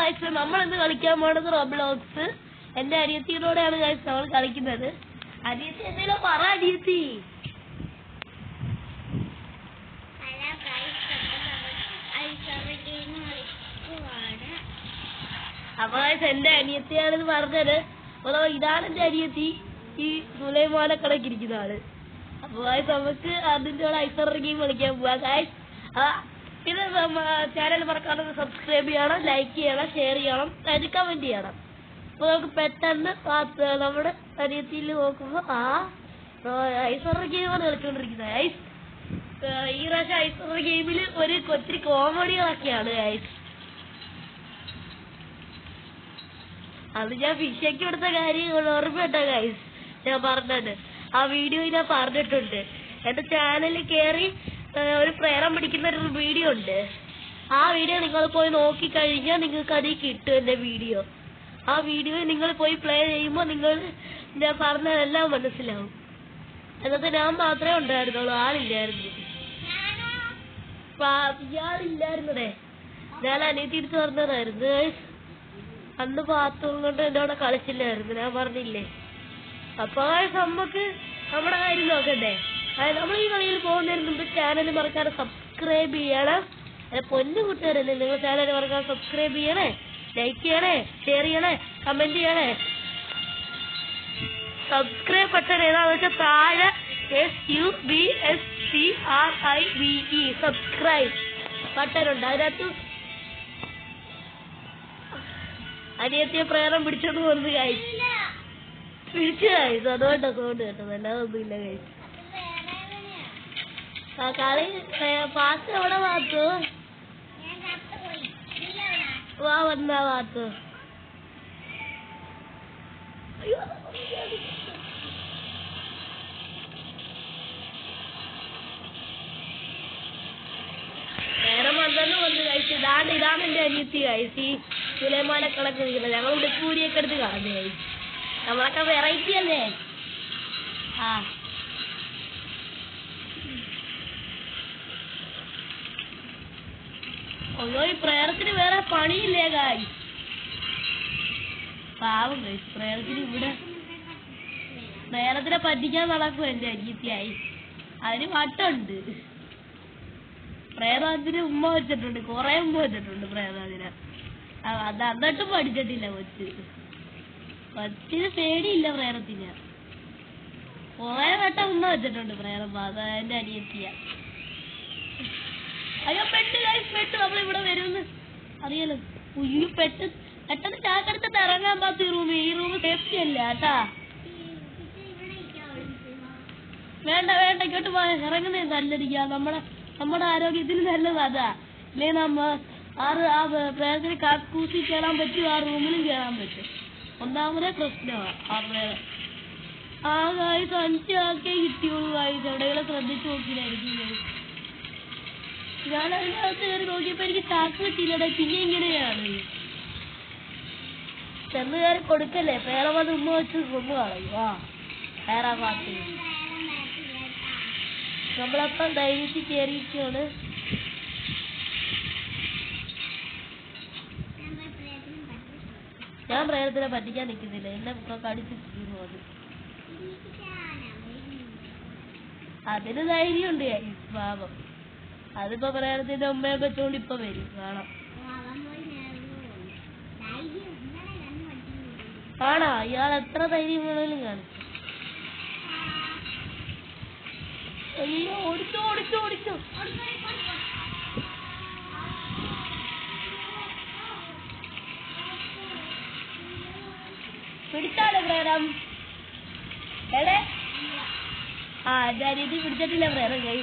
Guys നമ്മൾ ഇന്ന് കളിക്കാൻ പോണത് റോബ്ലോക്സ്. എന്റെ അനിയത്തിയോടെയാണ് ഗൈസ് നമ്മൾ കളിക്കുന്നത്. അനിയത്തി എന്തെങ്കിലും പറ അനിയത്തി. അപ്പൊ എന്റെ അനിയത്തിയാണെന്ന് പറഞ്ഞത്. അതോ ഇതാണ് എന്റെ അനിയത്തി, ഈ സുലൈമാനെ കണക്കിരിക്കുന്ന ആള്. അപ്പൊ നമുക്ക് അതിന്റെ കൂടെ ഐസർ ഗെയിം കളിക്കാൻ പോവാ ഗൈസ്. ഇത് ചാനൽ മറക്കാതെ സബ്സ്ക്രൈബ് ചെയ്യണം, ലൈക്ക് ചെയ്യണം, ഷെയർ ചെയ്യണം, കമന്റ് ചെയ്യണം. അപ്പൊ നമുക്ക് പെട്ടെന്ന് നമ്മുടെ അനിയത്തിയിൽ നോക്കുമ്പോ ഐസർ ഗെയിമാണ് കളിച്ചുകൊണ്ടിരിക്കുന്നത് ഗൈസ്. ഈ പ്രാവശ്യം ഐസർ ഗെയിമിൽ ഒത്തിരി കോമഡികളൊക്കെയാണ് ഗൈസ്. അത് ഞാൻ ഫിഷയ്ക്ക് കൊടുത്ത കാര്യം ഓർമ്മയുണ്ടോ ഗൈസ്? ഞാൻ പറഞ്ഞത് ആ വീഡിയോ ഞാൻ പറഞ്ഞിട്ടുണ്ട്. എന്റെ ചാനലിൽ കയറി ഒരു പ്രേരം പിടിക്കുന്ന ഒരു വീഡിയോ ഉണ്ട്. ആ വീഡിയോ നിങ്ങൾ പോയി നോക്കിക്കഴിഞ്ഞാൽ നിങ്ങൾക്ക് അതിൽ കിട്ടും എന്റെ വീഡിയോ. ആ വീഡിയോ നിങ്ങൾ പോയി പ്ലേ ചെയ്യുമ്പോൾ നിങ്ങൾ ഞാൻ പറഞ്ഞതെല്ലാം മനസ്സിലാവും. എന്നിട്ട് ഞാൻ മാത്രമേ ഉണ്ടായിരുന്നുള്ളൂ, ആളില്ലായിരുന്നു. ഇയാളില്ലായിരുന്നേ. ഞാൻ അനിയത്തിരിച്ച് പറഞ്ഞതായിരുന്നു. അന്ന് പാത്രം കൊണ്ട് എന്റെ അവിടെ കളിച്ചില്ലായിരുന്നു, ഞാൻ പറഞ്ഞില്ലേ. അപ്പൊ നമുക്ക് നമ്മുടെ കാര്യം നോക്കണ്ടേ. നമ്മൾ ഈ കളിയിൽ പോകുന്നതിന് മുമ്പ് ചാനൽ മറക്കാതെ സബ്സ്ക്രൈബ് ചെയ്യണം. പൊന്നു കൂട്ടുകാരല്ലേ, നിങ്ങൾ ചാനൽ മറക്കാതെ സബ്സ്ക്രൈബ് ചെയ്യണേ, ലൈക്ക് ചെയ്യണേ, ഷെയർ ചെയ്യണേ, കമന്റ് ചെയ്യണേ. സബ്സ്ക്രൈബ് ബട്ടൺ ഏതാന്ന് വെച്ചാൽ താഴെ SUBSCRIBE സബ്സ്ക്രൈബ് ബട്ടൺ ഉണ്ട്. അതിനകത്ത് അനിയത്തിയെ പ്രേരം പിടിച്ചോണ്ട് പോകുന്നത് കഴിച്ചു പിടിച്ചു കഴിച്ചു. അതുകൊണ്ടാ സോണ്ട് കേട്ടത്, അല്ലാതൊന്നുമില്ല കഴിച്ചു. കളി പാത്ത് എവിടെ പാത്തു വാ വന്നാ പാത്തു. വേറെ മന്ദന്ന് വന്ന് കഴിച്ചു. ഇതാണ് എന്റെ അനിയത്തി കഴിച്ചു. ഈ സുലൈമാനെ കണക്ക് നിൽക്കുന്നത്. ഞങ്ങൾ ഉടുപ്പൂരിയൊക്കെ എടുത്ത് കളഞ്ഞു കഴിച്ചു. നമ്മളൊക്കെ വെറൈറ്റി അല്ലേ. അയ്യോ, ഈ പ്രേരത്തിന് വേറെ പണിയില്ലേ കായ്. പാവം കഴിച്ചു പ്രേരത്തിന്. ഇവിടെ പ്രേരത്തിനെ പറ്റിക്കാൻ നടക്കും എന്റെ അനിയത്തിയായി. അതിന് വട്ടുണ്ട്. പ്രേതത്തിന് ഉമ്മ വെച്ചിട്ടുണ്ട്, കൊറേ ഉമ്മ വെച്ചിട്ടുണ്ട് പ്രേതത്തിനെ. അത് എന്നിട്ടും പഠിച്ചിട്ടില്ല കൊച്ചിന് പേടിയില്ല പ്രേരത്തിന്. കൊറേ വട്ടം ഉമ്മ വെച്ചിട്ടുണ്ട് പ്രേരം. എന്റെ അനിയത്തിയ. അയ്യോ പെട്ട് കഴിച്ച് പെട്ട്. നമ്മളിവിടെ വരുമെന്ന് അറിയാലോ. ഉയ്യോ പെട്ടെന്ന് ചാക്കെടുത്തിട്ട് ഇറങ്ങാൻ പാത്തു. ഈ റൂം സേഫ്റ്റി അല്ല കേട്ടാ. വേണ്ട ഇങ്ങോട്ട് ഇറങ്ങുന്നേ നല്ലതിരിക്കാ. നമ്മുടെ ആരോഗ്യത്തിന് നല്ലത് അതാ. ഇല്ലേ പ്രേരത്തിന് കാക്കൂസി കയറാൻ പറ്റും, ആ റൂമിലും കയറാൻ പറ്റും. ഒന്നാമതേ പ്രശ്നമാണ് ആ പ്രേരം. ആ കായ്സ് 5 ആക്കേ കിട്ടിയുള്ളൂ കായ്സ്. എവിടെയെങ്കിലും ശ്രദ്ധിച്ചു നോക്കിയില്ലായിരിക്കും. ഞാൻ അതിനകത്ത് കയറി നോക്കിയപ്പോ എനിക്ക് ചാക്ക് കിട്ടിയില്ലടേ. പിന്നെ ഇങ്ങനെയാണ് ചെന്ന് കയറി കൊടുക്കല്ലേ. പേരെ വന്ന് ഉമ്മ വെച്ച് കൊന്നു കളയും. വേറെ പാട്ട് നമ്മളപ്പം ധൈര്യത്തിൽ കയറിയിരിക്കുകയാണ്. ഞാൻ പ്രേരത്തിനെ പറ്റിക്കാൻ നിൽക്കുന്നില്ല. എന്നെ കടിച്ച് തീർന്നു. അതിന് ധൈര്യമുണ്ട് പാപം. അതിപ്പോ പ്രേരത്തിന്റെ ഉമ്മയെ വെച്ചോണ്ട് ഇപ്പൊ വരും കാണാം. ആണോ? ഇയാൾ എത്ര ധൈര്യം വേണേലും കാണിച്ചു. അയ്യോ ഓടിച്ചു. പിടിച്ചാലോ പ്രേരം? എടേ എന്റെ അനിയത്തി പിടിച്ചിട്ടില്ല പ്രേരം കൈ.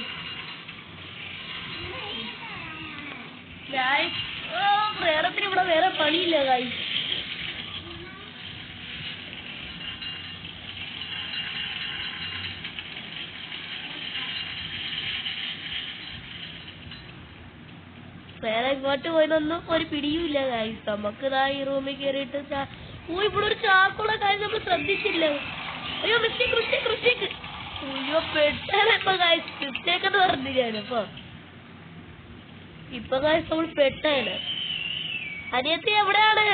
പ്രേരത്തിന് ഇവിടെ വേറെ പണിയില്ല കായ്. വേറെ ഇങ്ങോട്ട് പോയതൊന്നും ഒരു പിടിയുമില്ല കായ്. നമുക്ക് ഈ റൂമിൽ കയറിയിട്ട് ഇവിടെ ഒരു ചാക്കുള്ള കാര്യം നമ്മൾ ശ്രദ്ധിച്ചില്ല. അയ്യോ മിസ്റ്റേക്ക്. അയ്യോ പെട്ടാലിപ്പോ കായ്. മിസ്റ്റേക്ക് എന്ന് പറഞ്ഞു ഞാനിപ്പോ. ഇപ്പൊ കായ് നമ്മൾ പെട്ടാണ്. അനിയത്തി എവിടെയാണ്?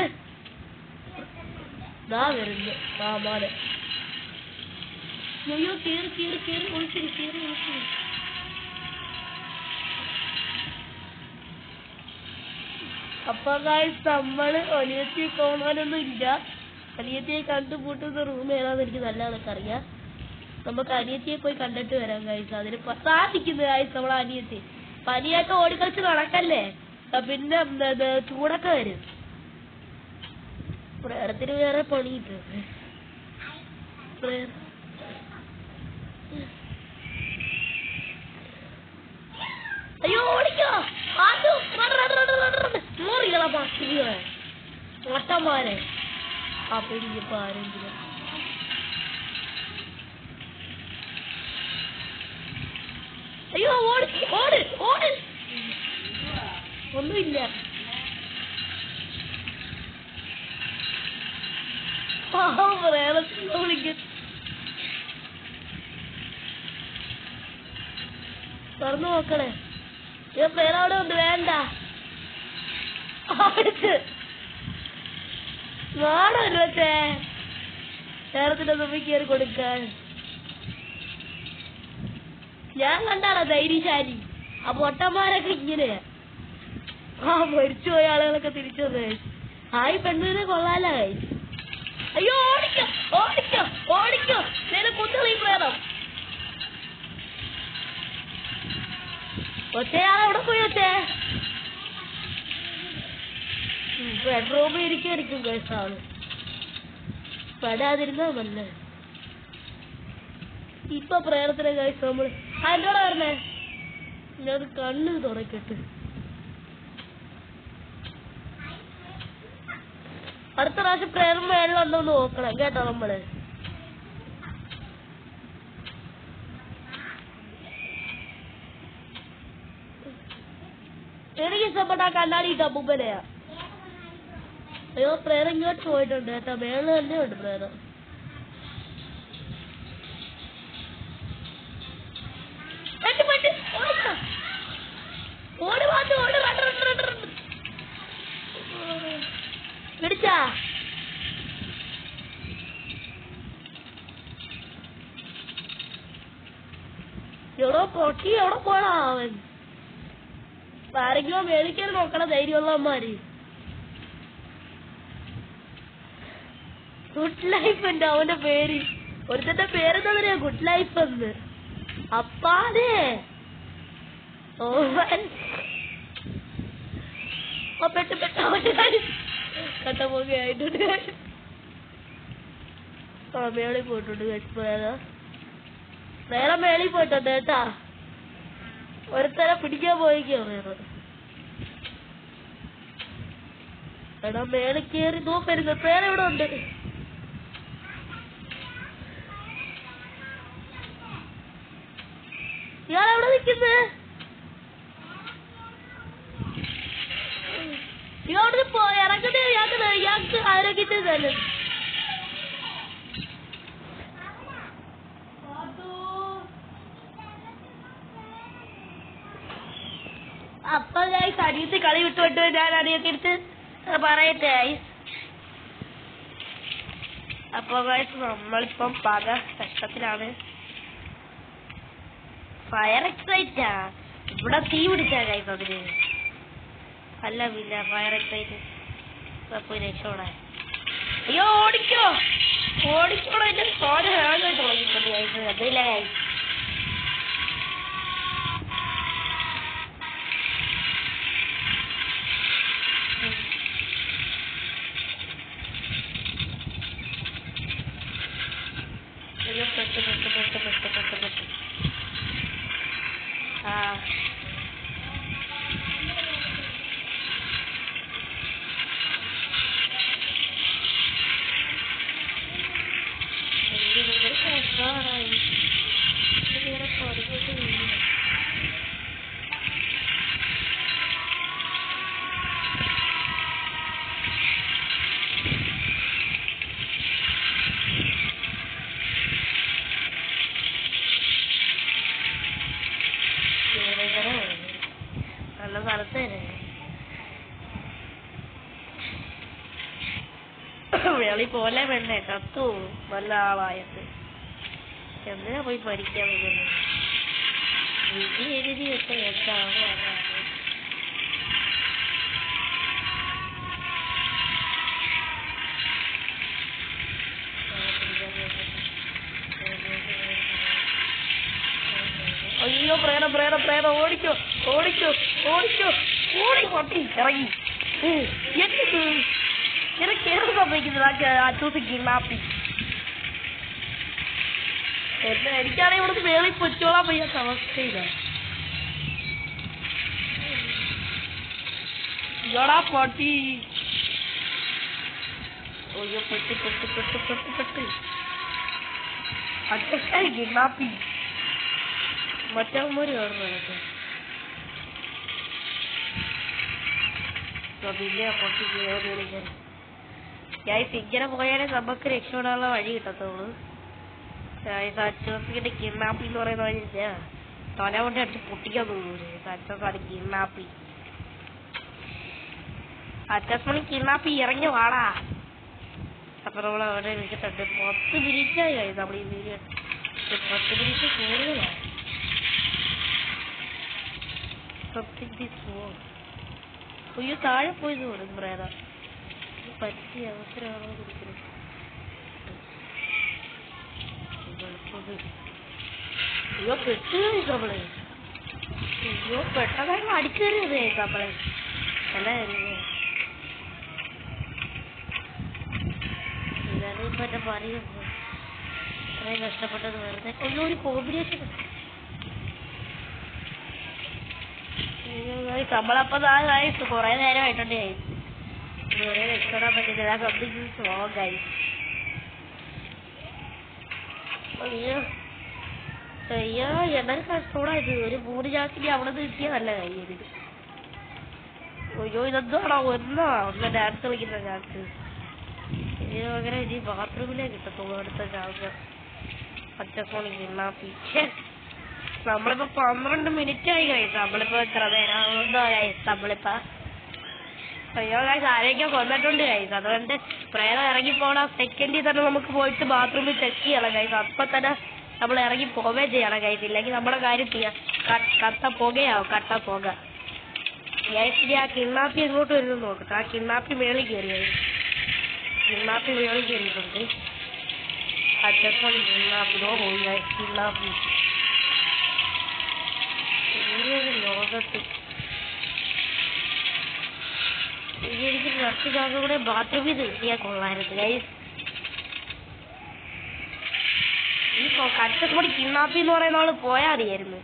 ദാ വരുന്നു മാമാനെ. അയ്യോ കീറി കീറി കീറി ഒളിച്ചിരി കീറി ഒളിച്ചിരി. അപ്പൊ ഗായ്സ് നമ്മള് അനിയത്തിയെ കാണാനൊന്നും ഇല്ല. അനിയത്തിയെ കണ്ടുപൂട്ടുന്ന റൂം ഏതാന്ന് എനിക്ക് നല്ലതൊക്കെ അറിയാം. നമുക്ക് അനിയത്തിയെ പോയി കണ്ടിട്ട് വരാം ഗായ്സ്. അതിന് സാധിക്കുന്നു ഗായ്സ് നമ്മളെ അനിയത്തി. പനിയൊക്കെ ഓടിക്കളിച്ച് നടക്കല്ലേ, പിന്നെ ചൂടൊക്കെ വരും. പ്രേരത്തിന് വേറെ പണിയിട്ട്. അയ്യോ ഓടിക്കോ ഒട്ടന്മാരെ. ആ പേടിക്കപ്പോ ആരെങ്കിലും. അയ്യോ ഓട് ഓട് ഓട്. ഒന്നുമില്ല. തുറന്നു നോക്കണേ. പേരവിടെ ഉണ്ട്. വേണ്ട നാടോ ഇരുപത്തേ നേരത്തിന്റെ തുമ്പി കയറി കൊടുക്കാൻ. ഞാൻ കണ്ടാണോ ധൈര്യശാലി. ആ പൊട്ടന്മാരൊക്കെ ഇങ്ങനെയാ. ആ മരിച്ചുപോയ ആളുകളൊക്കെ തിരിച്ചു വന്നേ. ആയി പെണ്ണുവിനെ കൊള്ളാലോ. അയ്യോ ഓടിക്കോ ഓടിക്കോ ഓടിക്കോ. കുത്തുകളി വേണം. ഒറ്റയാളെവിടെ പോയി? ഒറ്റ ബെഡ്റൂമിൽ ഇരിക്കും കേസാണ്. പെടാതിരുന്നാ നല്ല. ഇപ്പൊ പ്രേരണത്തിലെ കഴിച്ച് നമ്മള് അതിൻ്റെ പറഞ്ഞേ. ഞാൻ കണ്ണ് തുറക്കട്ടെ. അടുത്ത പ്രാവശ്യം പ്രേരണ വെള്ളം ഉണ്ടോ നോക്കണം കേട്ടോ നമ്മള്. എനിക്ക് ഇഷ്ടപ്പെട്ട ആ കണ്ണാടി കപ്പൂപ്പനെയാ. അയ്യോ പ്രേരണ ഇങ്ങോട്ട് പോയിട്ടുണ്ട് കേട്ടോ. മേളിൽ തന്നെ ഉണ്ട് പ്രേരണ. പിടിച്ചാ എവിടെ പൊട്ടി എവിടെ പോണാ അവൻ? ആരെങ്കിലും മേളിക്കാൻ നോക്കണ ധൈര്യമുള്ള അമ്മമാര്. ഗുഡ് ലൈഫ് ഉണ്ട് അവന്റെ പേര്. ഒരുത്തന്റെ പേരെന്താ പറയാ? ഗുഡ് ലൈഫ് എന്ന്. അപ്പാതെ പെട്ട് പെട്ട കട്ട പോകുകയായിട്ടുണ്ട്. ആ മേളിൽ പോയിട്ടുണ്ട്. നേരെ മേളിൽ പോയിട്ടുണ്ട് കേട്ടാ. ഒരുത്തരെ പിടിക്കാൻ പോയിക്കോ. എടാ മേളിൽ കയറി നോക്കരുത്. പേരെ ഇവിടെ ഉണ്ട്. ഇയാളെവിടെ നിൽക്കുന്നത്? ഇയാളോട് ഇറങ്ങുന്നത് ഇയാൾക്ക് ആരോഗ്യത്തിൽ തന്നെ. അപ്പൊ ഗൈസ് അനിയത്തി കളി വിട്ടുവിട്ട് ഞാൻ അനിയത്തിടുത്ത് പറയട്ടെ. അപ്പൊ ഗൈസ് നമ്മളിപ്പം പല കഷ്ടത്തിലാണ്. ഫയർ എക്സൈറ്റാ ഇവിടെ തീ പിടിച്ചാ ഗൈസ്. അതിന് അല്ല പിന്നെ ഫയർ എക്സൈറ്റ് പോയി രക്ഷപ്പെടാൻ. അയ്യോ ഓടിക്കോ ഓടിക്കോളൂ. എന്റെ ഫോൺ ഹാങ് ആയി തുടങ്ങിയിട്ടുണ്ട് ഗൈസ്. അതില്ല ഗൈസ്. വെളി പോലെ വേണ്ടേ കത്തു നല്ല ആളായിട്ട് എന്തിനാ പോയി പഠിക്കാൻ വരുന്നത് വിധി എഴുതി വെച്ച എന്താണ് അയ്യോ പ്രേതം പ്രേതം പ്രേതം ഓടിക്കോ ഓടിക്കോ ഓടിക്കോ ഓടി പൊട്ടി ഇറങ്ങി എനിക്ക് ഏത് സംഭവിക്കുന്നത് അച്ചൂസ് കിണ്ണാപ്പി എന്താ എനിക്കാണെങ്കിൽ ഇവിടുന്ന് വേളി പൊച്ചോളാൻ വയ്യാത്ത അവസ്ഥയില്ല ഇയോടാ പൊട്ടി അയ്യോ പെട്ട് പെട്ട് പെട്ട് പെട്ട് പെട്ട് അച്ഛൻ കിണ്ണാപ്പി മറ്റവന്മാര് കാണുന്നതൊക്കെ പിന്നെ പൊട്ടി വിളിക്കാൻ ഇങ്ങനെ പോയാലേ നമുക്ക് രക്ഷപ്പെടാനുള്ള വഴി കിട്ടത്തുള്ളൂ അച്ചോസിന്റെ കിണ്ണാപ്പി എന്ന് പറയുന്ന വഴി തൊല കൊണ്ട് അടിച്ച് പൊട്ടിക്കാൻ തോന്നൂലേ അച്ചോസാണ് കിണ്ണാപ്പി അച്ചോസണി കിണ്ണാപ്പി ഇറങ്ങി വാടാ അപ്പൊ നമ്മൾ അവിടെ വിളിച്ചിട്ടുണ്ട് 10 മിനിറ്റായി കഴിയും നമ്മൾ ഈ വീഡിയോ 10 മിനിറ്റ് കൂടുതലാണ് അയ്യോ താഴെ പോയത് തോന്നുന്നു പ്രേത പറ്റിയ അവസരമാണോ കൊടുക്കുന്നത് അയ്യോ പെട്ട് നമ്മള് അയ്യോ പെട്ടതായി അടിച്ചു തരുന്നത് നമ്മളെ നല്ലായിരുന്നു ഇതാണ് മറ്റേ പറയുന്നത് അത്രയും കഷ്ടപ്പെട്ടത് വെറുതെ അയ്യോ ഒരു കോമ്പിനേഷൻ നമ്മളപ്പോ കൊറേ നേരമായിട്ടുണ്ട് ഇതുവരെ രക്ഷപ്പെടാൻ പറ്റില്ല സംതിങ് സ്ട്രോങ് ആയി അയ്യോ അയ്യോ എന്തൊരു കഷ്ടമായത് ഒരു 3 ചാക്കിന് അവിടെ നിന്ന് കിട്ടിയ നല്ല കയ്യിൽ അയ്യോ ഇതെന്താണോ ഒന്ന് ഡാൻസ് കളിക്കുന്ന ചാക്ക് അയ്യോ അങ്ങനെ ഇനി ബാത്റൂമിലേ കിട്ടത്തുള്ളൂ അടുത്ത ചാക്ക് പച്ചക്കോണി കിണ്ണാപ്പി നമ്മളിപ്പോ 12 മിനിറ്റ് ആയി കഴിച്ചു നമ്മളിപ്പോ എത്ര നേരം നമ്മളിപ്പോ അയ്യോ ആരെയൊക്കെ കൊന്നിട്ടുണ്ട് കഴിച്ചു അതുകൊണ്ട് പ്രേതം ഇറങ്ങിപ്പോണ സെക്കൻഡിൽ തന്നെ നമുക്ക് പോയിട്ട് ബാത്റൂമിൽ ചെക്ക് ചെയ്യണം കഴിച്ചു അപ്പൊ തന്നെ നമ്മൾ ഇറങ്ങി പോവേ ചെയ്യണം കഴിച്ചു ഇല്ലെങ്കിൽ നമ്മുടെ കാര്യം ചെയ്യാം കട്ട പുകയാവും കട്ട പുക ഇനി ആ കിണ്ണാപ്പി എങ്ങോട്ട് വരുന്നു നോക്കട്ടെ ആ കിണ്ണാപ്പി മേളിൽ കയറിയായി കിണ്ണാപ്പി മേളിൽ കയറിയിട്ടുണ്ട് അച്ചപ്പം കിണ്ണാപ്പിനോ പോയി കിണ്ണാപ്പി ലോകത്ത് എനിക്ക് 2 ചാക്ക് കൂടെ ബാത്റൂമിൽ നിർത്തിയാൽ കൊള്ളായിരുന്നു ഗൈസ് ഈ കച്ചപ്പൊടി കിണ്ണാപ്പി എന്ന് പറയുന്ന ആള് പോയാൽ അറിയായിരുന്നു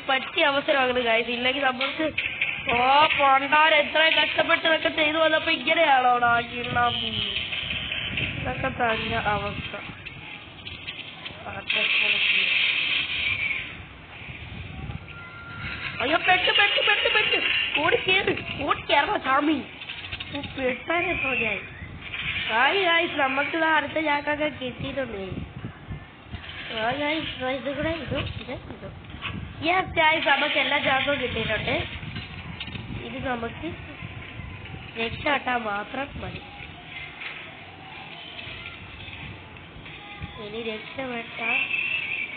പറ്റിയ അവസരമാകുന്നു ഗൈസ് ഇല്ലെങ്കിൽ നമ്മൾക്ക് പണ്ടാരം എത്രയും കഷ്ടപ്പെട്ടതൊക്കെ ചെയ്തു വന്നപ്പോ ഇങ്ങനെയാണോ ആ കിണ്ണാപ്പി ഇതൊക്കെ തന്നെ അവസ്ഥ അയ്യോ പെട്ട് പെട്ട് പെട്ട് പെട്ട് ഓടിക്കയറോ സ്വാമി പെട്ടാനെപ്പോ ഞാൻ ഗായ്സ് നമുക്ക് അടുത്ത ചാക്കൊക്കെ കിട്ടിയിട്ടുണ്ട് ഇത് കൂടെ ഗായ്സ് നമുക്ക് എല്ലാ ചാക്കും കിട്ടിയിട്ടുണ്ട് ഇത് നമുക്ക് രക്ഷപ്പെട്ടാൽ മാത്രം മതി ഇനി രക്ഷപ്പെട്ടാൽ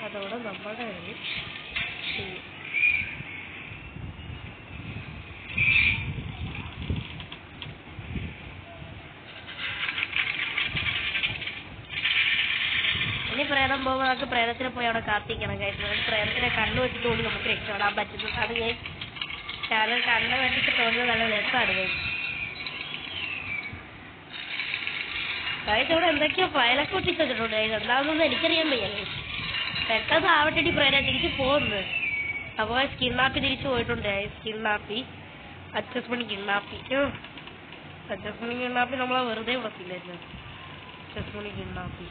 അതോടെ നമ്മുടെ കയ്യിൽ ചെയ്യും ഇനി പ്രേതം പോകുമ്പോൾ നമുക്ക് പ്രേതത്തിനെ പോയി അവിടെ കാത്തിക്കണം കഴിച്ചു പ്രേതത്തിനെ കണ്ണു വെച്ചിട്ട് കൂടി നമുക്ക് രക്ഷപ്പെടാൻ പറ്റുന്നതാണ് ഞാൻ ചാനൽ കണ്ണു വെച്ചിട്ട് തോന്നുന്നത് നല്ല രസമാണ് കഴിച്ച് ഇവിടെ എന്തൊക്കെയോ ഫയലൊക്കെ ഒട്ടിച്ചിട്ടുണ്ട് എന്താണെന്നൊന്നും എനിക്കറിയാൻ വയ്യല്ലേ പെട്ടെന്ന് ആവട്ടെ പ്രേരം തിരിച്ച് പോകുന്നത് അപ്പോൾ കിണ്ണാപ്പി തിരിച്ചു പോയിട്ടുണ്ട് കിണ്ണാപ്പി അച്ചസ്മണി കിണ്ണാപ്പി അച്ചസ്മണി കിണ്ണാപ്പി നമ്മളെ വെറുതെ വിളക്കില്ലായിരുന്നു അച്ചസ്മണി കിണ്ണാപ്പി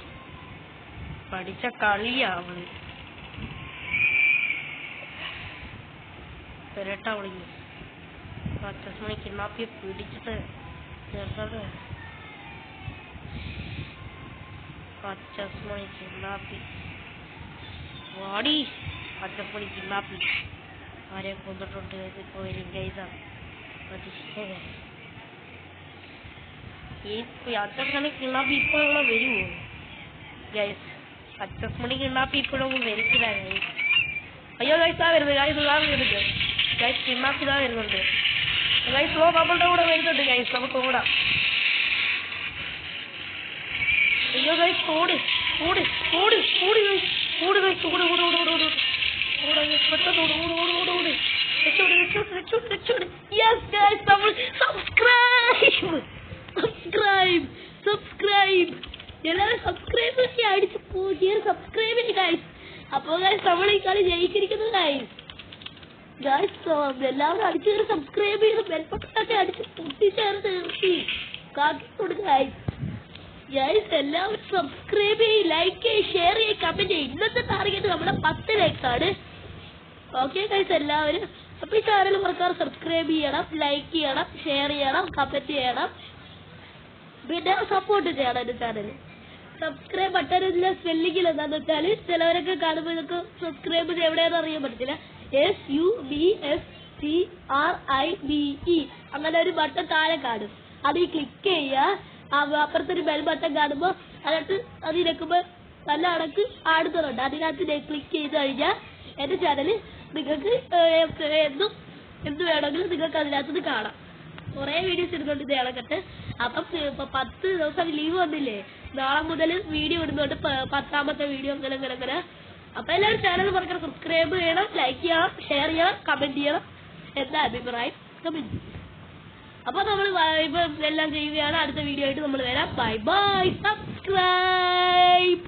പഠിച്ച കളിയാ അവള് പെരട്ട വിളിക്കും അച്ചസ്മണി കിണ്ണാപ്പിയെ പിടിച്ചിട്ട് ചേർത്തത് അച്ചസ്മണി കിണ്ണാപ്പി വാടി അച്ചസ്മണി കിണ്ണാപ്പി ആരെ കൊന്നിട്ടുണ്ട്. ഇതിപ്പോ വരും ഗൈസാണ്. ഈ അച്ചസ്മണി കിണ്ണാപ്പി ഇപ്പോഴുള്ള വരുമോ ഗൈസ്? അച്ചസ്മണി കിണ്ണാപ്പി ഇപ്പോഴൊന്നും വരത്തില്ല ഗൈസ്. അയ്യോ ഗൈസ് ആ വരുന്നത്, ഗൈസ് ഇതാ വരുന്നുണ്ട് ഗൈസ്, കിണ്ണാപ്പി ഇതാ വരുന്നുണ്ട് ഗൈസ്. സ്ലോ നമ്മളുടെ കൂടെ വരുന്നുണ്ട് ഗൈസ്, നമുക്ക് ഓടാം. അയ്യോ ഗൈസ് ഓടി ഓടി ഓടി ഓടി ഗൈസ്, ഓടി ഗൈസ്, ഓടി ഓടി ഓടി ഓടി ഓടി ഓടി പെട്ടെന്ന് ഓടി ഓടി ഓടി ഓടി ഓടി രക്ഷോടി. യെസ് ഗൈസ്, നമ്മൾ സബ്സ്ക്രൈബ് എല്ലാവരും സബ്സ്ക്രൈബ് അടിച്ച് പോയി സബ്സ്ക്രൈബ് ചെയ്യും ഗൈസ്. അപ്പൊ ഗൈസ് നമ്മൾ ഈ കളി ജയിച്ചിരിക്കുന്നത് ഗൈസ്. എല്ലാവരും അടിച്ചു കയറി സബ്സ്ക്രൈബ് ചെയ്ത് ബെൽബട്ടനൊക്കെ അടിച്ച് പൊട്ടിച്ചേർത്ത് നിർത്തി കാക്കി കൊടുക്കുക ഗൈസ്. എല്ലാവരും സബ്സ്ക്രൈബ് ചെയ്യും, ലൈക്ക് ചെയ്യും, ഷെയർ ചെയ്യും, കമന്റ് ചെയ്യും. ഇന്നത്തെ ടാർഗറ്റ് നമ്മുടെ 10 ലൈക്സ് ആണ്. ഓക്കെ ഗൈസ്, എല്ലാവരും അപ്പൊ ഈ ചാനൽ മറക്കാതെ സബ്സ്ക്രൈബ് ചെയ്യണം, ലൈക്ക് ചെയ്യണം, ഷെയർ ചെയ്യണം, കമന്റ് ചെയ്യണം, പിന്നെ സപ്പോർട്ട് ചെയ്യണം എന്റെ ചാനൽ. സബ്സ്ക്രൈബ് ബട്ടണിലെ സ്പെല്ലിംഗിൽ എന്താന്ന് വെച്ചാൽ ചിലവരൊക്കെ കാണുമ്പോൾ ഇതൊക്കെ സബ്സ്ക്രൈബ് എവിടെയാണെന്ന് അറിയാൻ പറ്റത്തില്ല. SUBSCRIBE അങ്ങനെ ഒരു ബട്ടൺ താഴെ കാണും. അത് ക്ലിക്ക് ചെയ്യുക. അപ്പുറത്തൊരു ബെൽ ബട്ടൺ കാണുമ്പോൾ അതിനകത്ത് അതിലേക്കുമ്പോൾ നല്ല അടക്ക് ആടുന്നുണ്ട്. അതിനകത്ത് ക്ലിക്ക് ചെയ്ത് കഴിഞ്ഞാൽ എന്റെ ചാനൽ നിങ്ങൾക്ക് എന്ത് വേണമെങ്കിലും നിങ്ങൾക്ക് അതിനകത്ത് കാണാം. കുറെ വീഡിയോസ് ഇടുന്നുണ്ട് ഇത് ഇളകട്ടെ. അപ്പം 10 ദിവസം ലീവ് വന്നില്ലേ, നാളെ മുതൽ വീഡിയോ ഇടുന്നുണ്ട്, 10ാമത്തെ വീഡിയോ അങ്ങനെ. അപ്പൊ എല്ലാവരും ചാനൽ മറക്കാൻ സബ്സ്ക്രൈബ് ചെയ്യണം, ലൈക്ക് ചെയ്യണം, ഷെയർ ചെയ്യണം, കമന്റ് ചെയ്യണം. എന്താ അഭിപ്രായം കമന്റ്. അപ്പൊ നമ്മൾ ഇപ്പൊ എല്ലാം ചെയ്യുകയാണ്. അടുത്ത വീഡിയോ ആയിട്ട് നമ്മൾ വരാം. Bye bye. സബ്സ്ക്രൈബ്.